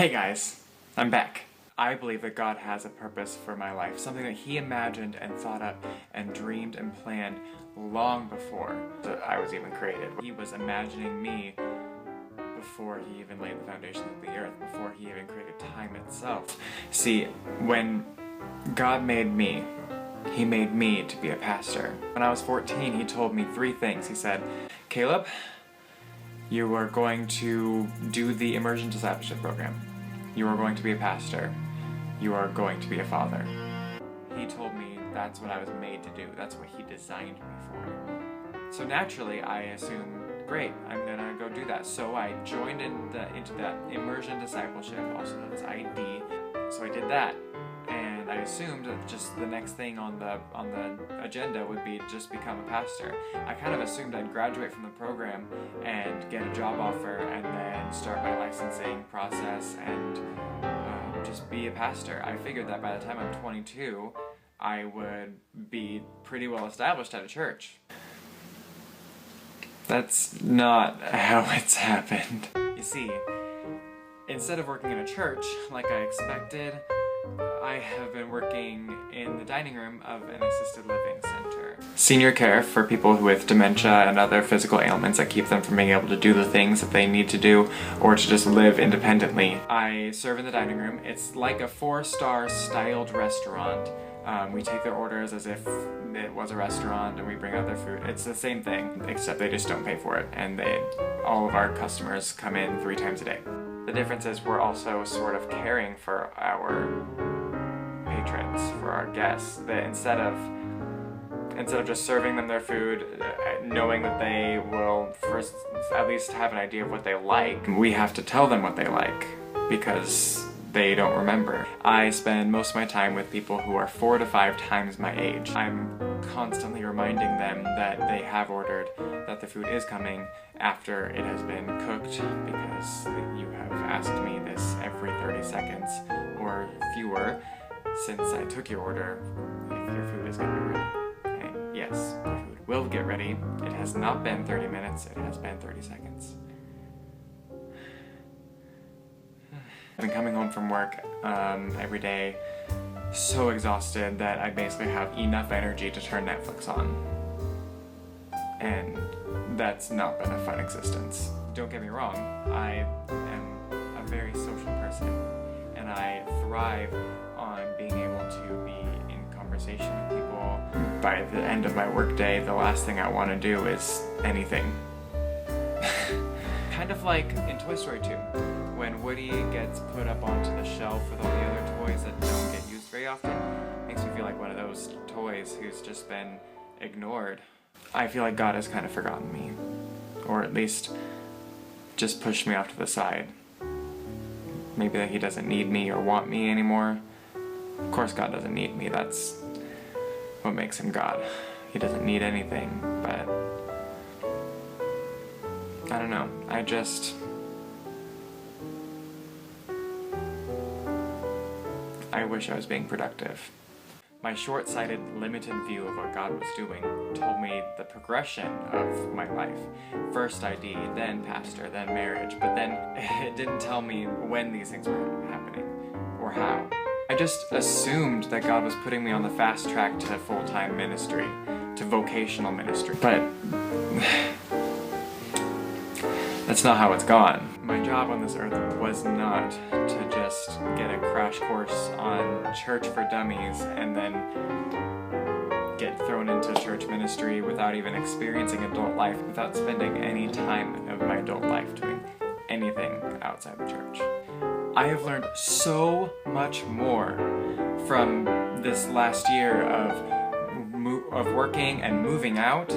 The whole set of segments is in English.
Hey guys, I'm back. I believe that God has a purpose for my life, something that He imagined and thought up and dreamed and planned long before I was even created. He was imagining me before He even laid the foundations of the earth, before He even created time itself. See, when God made me, He made me to be a pastor. When I was 14, He told me 3 things. He said, Caleb, you are going to do the immersion discipleship program. You are going to be a pastor. You are going to be a father. He told me that's what I was made to do. That's what He designed me for. So naturally, I assumed, great, I'm gonna go do that. So I joined into that immersion discipleship, also known as ID. So I did that. And I assumed that just the next thing on the agenda would be just become a pastor. I kind of assumed I'd graduate from the program and get a job offer and then start my licensing process and just be a pastor. I figured that by the time I'm 22, I would be pretty well established at a church. That's not how it's happened. You see, instead of working in a church like I expected, I have been working in the dining room of an assisted living center. Senior care for people with dementia and other physical ailments that keep them from being able to do the things that they need to do or to just live independently. I serve in the dining room. It's like a 4-star styled restaurant. We take their orders as if it was a restaurant and we bring out their food. It's the same thing, except they just don't pay for it, and all of our customers come in 3 times a day. The difference is we're also sort of caring for our patrons, for our guests, that instead of just serving them their food, knowing that they will first at least have an idea of what they like, we have to tell them what they like because they don't remember. I spend most of my time with people who are 4 to 5 times my age. I'm constantly reminding them that they have ordered, that the food is coming after it has been cooked, because you have asked me this every 30 seconds or fewer since I took your order if your food is going to be ready. And yes, the food will get ready. It has not been 30 minutes, it has been 30 seconds. I've been coming home from work every day so exhausted that I basically have enough energy to turn Netflix on. And that's not been a fun existence. Don't get me wrong, I am a very social person, and I thrive on being able to be in conversation with people. By the end of my workday, the last thing I want to do is anything. Kind of like in Toy Story 2, when Woody gets put up onto the shelf with all the other toys that don't get used very often. Makes me feel like one of those toys who's just been ignored. I feel like God has kind of forgotten me, or at least just pushed me off to the side. Maybe that He doesn't need me or want me anymore. Of course God doesn't need me, that's what makes Him God. He doesn't need anything, but I don't know, I wish I was being productive. My short-sighted, limited view of what God was doing told me the progression of my life. First ID, then pastor, then marriage, but then it didn't tell me when these things were happening, or how. I just assumed that God was putting me on the fast track to full-time ministry, to vocational ministry, but that's not how it's gone. My job on this earth was not to just get a crash course on church for dummies and then get thrown into church ministry without even experiencing adult life, without spending any time of my adult life doing anything outside the church. I have learned so much more from this last year of working and moving out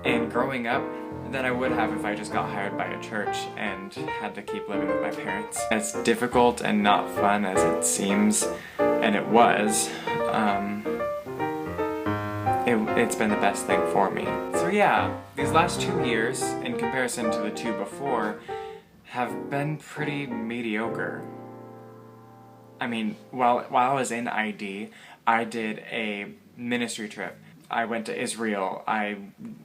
and growing up than I would have if I just got hired by a church and had to keep living with my parents. As difficult and not fun as it seems, and it was, it's been the best thing for me. So yeah, these last 2 years, in comparison to the 2 before, have been pretty mediocre. I mean, while I was in ID, I did a ministry trip I went to Israel. I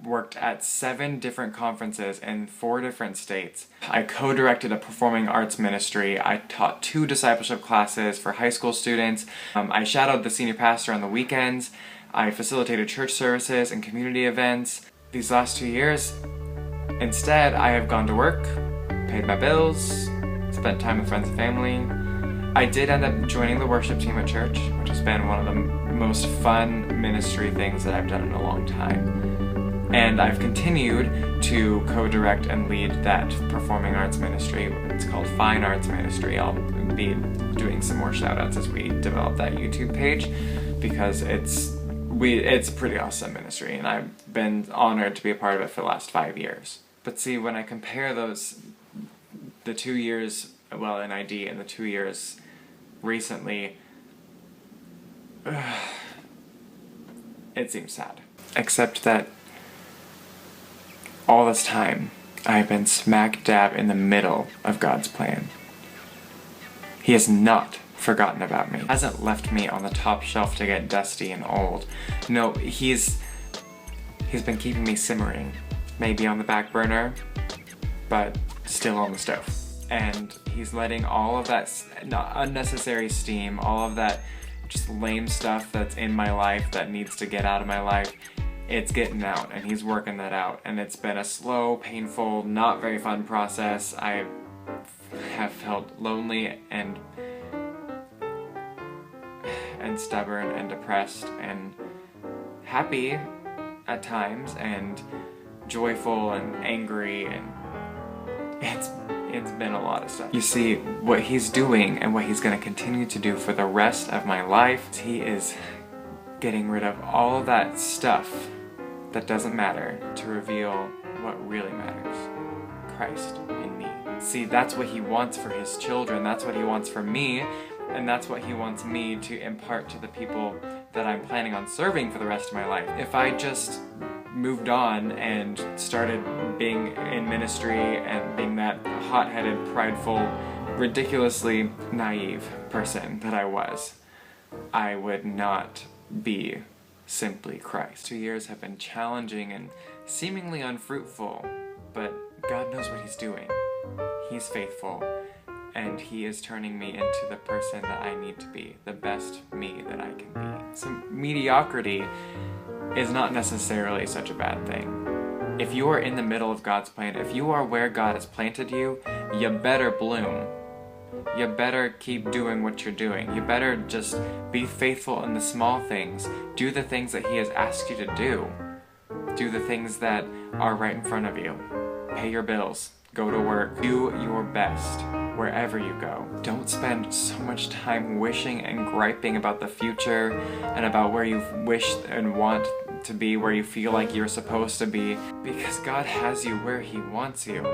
worked at 7 different conferences in 4 different states. I co-directed a performing arts ministry. I taught 2 discipleship classes for high school students. I shadowed the senior pastor on the weekends. I facilitated church services and community events. These last 2 years, instead, I have gone to work, paid my bills, spent time with friends and family. I did end up joining the worship team at church, which has been one of the most fun ministry things that I've done in a long time. And I've continued to co-direct and lead that performing arts ministry. It's called Fine Arts Ministry. I'll be doing some more shout-outs as we develop that YouTube page, because it's a pretty awesome ministry, and I've been honored to be a part of it for the last 5 years. But see, when I compare the 2 years, well, in ID and the 2 years recently, it seems sad. Except that all this time, I've been smack dab in the middle of God's plan. He has not forgotten about me. He hasn't left me on the top shelf to get dusty and old. No, he's been keeping me simmering. Maybe on the back burner, but still on the stove. And he's letting all of that unnecessary steam, all of that just lame stuff that's in my life that needs to get out of my life, it's getting out, and he's working that out. And it's been a slow, painful, not very fun process. I have felt lonely and stubborn and depressed and happy at times and joyful and angry, and it's been a lot of stuff. You see, what he's doing and what he's going to continue to do for the rest of my life, he is getting rid of all that stuff that doesn't matter to reveal what really matters: Christ in me. See, that's what he wants for his children, that's what he wants for me, and that's what he wants me to impart to the people that I'm planning on serving for the rest of my life. If I just moved on and started being in ministry and being that hot-headed, prideful, ridiculously naive person that I was, I would not be simply Christ. 2 years have been challenging and seemingly unfruitful, but God knows what he's doing. He's faithful, and he is turning me into the person that I need to be, the best me that I can be. So mediocrity is not necessarily such a bad thing. If you are in the middle of God's plan, if you are where God has planted you, you better bloom. You better keep doing what you're doing. You better just be faithful in the small things. Do the things that he has asked you to do. Do the things that are right in front of you. Pay your bills. Go to work. Do your best wherever you go. Don't spend so much time wishing and griping about the future and about where you wish and want to be, where you feel like you're supposed to be, because God has you where he wants you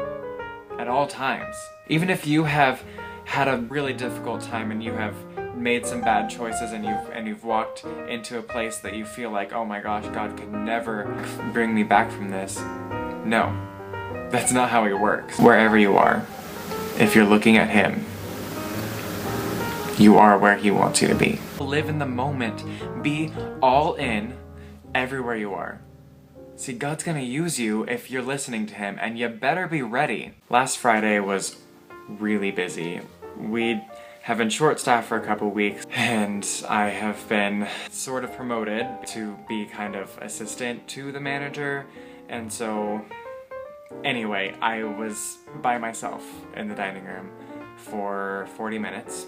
at all times. Even if you have had a really difficult time and you have made some bad choices and you've walked into a place that you feel like, oh my gosh, God could never bring me back from this. No, that's not how he works. Wherever you are, if you're looking at him, you are where he wants you to be. Live in the moment. Be all in everywhere you are. See, God's gonna use you if you're listening to him, and you better be ready. Last Friday was really busy. We have been short-staffed for a couple weeks, and I have been sort of promoted to be kind of assistant to the manager, and so anyway, I was by myself in the dining room for 40 minutes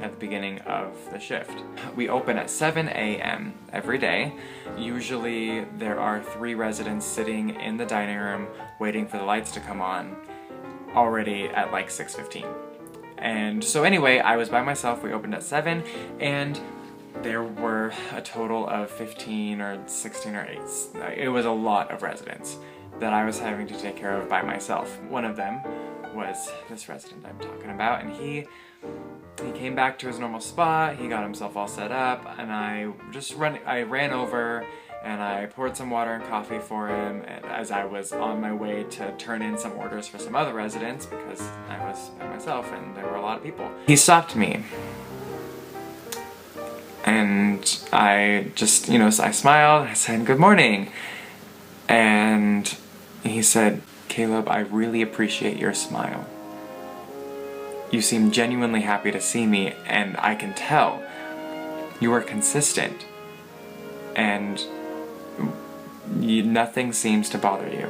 at the beginning of the shift. We open at 7 a.m. every day. Usually there are 3 residents sitting in the dining room waiting for the lights to come on already at like 6:15. And so anyway, I was by myself. We opened at 7, and there were a total of 15 or 16 or 8. It was a lot of residents that I was having to take care of by myself. One of them was this resident I'm talking about, and he came back to his normal spot. He got himself all set up, and I ran over and I poured some water and coffee for him as I was on my way to turn in some orders for some other residents, because I was by myself and there were a lot of people. He stopped me, and and I just, I smiled, I said, "Good morning." And he said, "Caleb, I really appreciate your smile. You seem genuinely happy to see me, and I can tell. You are consistent, and nothing seems to bother you.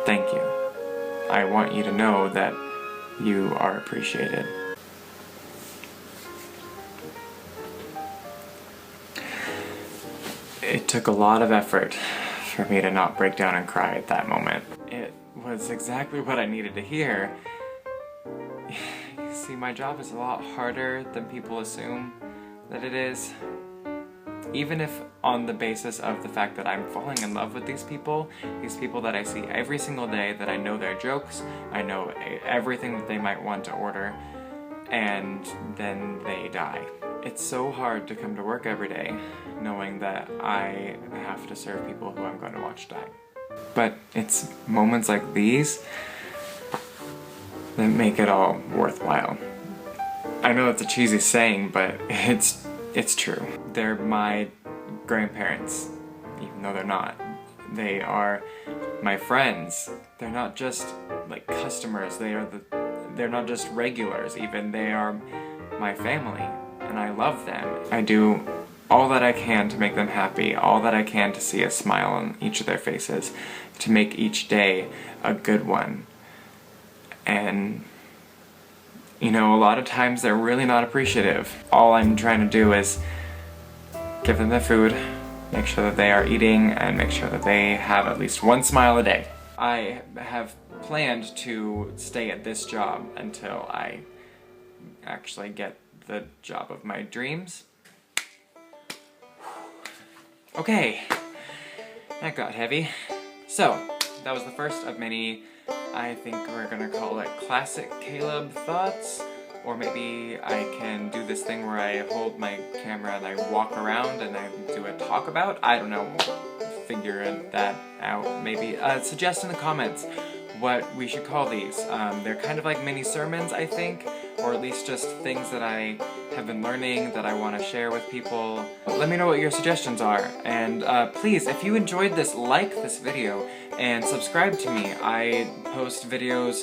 Thank you. I want you to know that you are appreciated." It took a lot of effort for me to not break down and cry at that moment. It was exactly what I needed to hear. You see, my job is a lot harder than people assume that it is. Even if on the basis of the fact that I'm falling in love with these people that I see every single day, that I know their jokes, I know everything that they might want to order, and then they die. It's so hard to come to work every day knowing that I have to serve people who I'm going to watch die. But it's moments like these that make it all worthwhile. I know it's a cheesy saying, but it's true. They're my grandparents, even though they're not. They are my friends. They're not just like customers, they're not just regulars even. They are my family, and I love them. I do all that I can to make them happy, all that I can to see a smile on each of their faces, to make each day a good one. And a lot of times they're really not appreciative. All I'm trying to do is give them their food, make sure that they are eating, and make sure that they have at least one smile a day. I have planned to stay at this job until I actually get the job of my dreams. Okay, that got heavy. So, that was the first of many, I think we're gonna call it ClassicCaleb thoughts, or maybe I can do this thing where I hold my camera and I walk around and I do a talk about. I don't know, figure that out maybe. Suggest in the comments what we should call these. They're kind of like mini sermons, I think, or at least just things that I have been learning that I want to share with people. Let me know what your suggestions are, and please, if you enjoyed this, like this video and subscribe to me. I post videos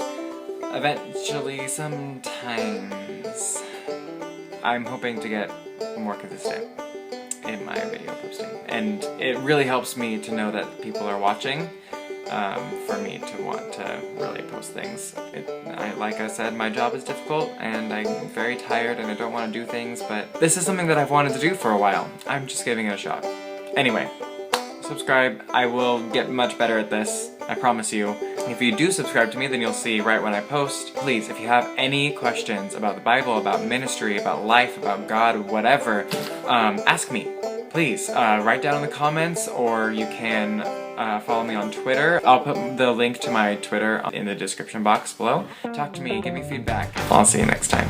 eventually sometimes. I'm hoping to get more consistent in my video posting, and it really helps me to know that people are watching. For me to want to really post things. Like I said, my job is difficult and I'm very tired and I don't want to do things, but this is something that I've wanted to do for a while. I'm just giving it a shot. Anyway, subscribe. I will get much better at this, I promise you. If you do subscribe to me, then you'll see right when I post. Please, if you have any questions about the Bible, about ministry, about life, about God, whatever, ask me. Please, write down in the comments, or you can follow me on Twitter. I'll put the link to my Twitter in the description box below. Talk to me, give me feedback. I'll see you next time.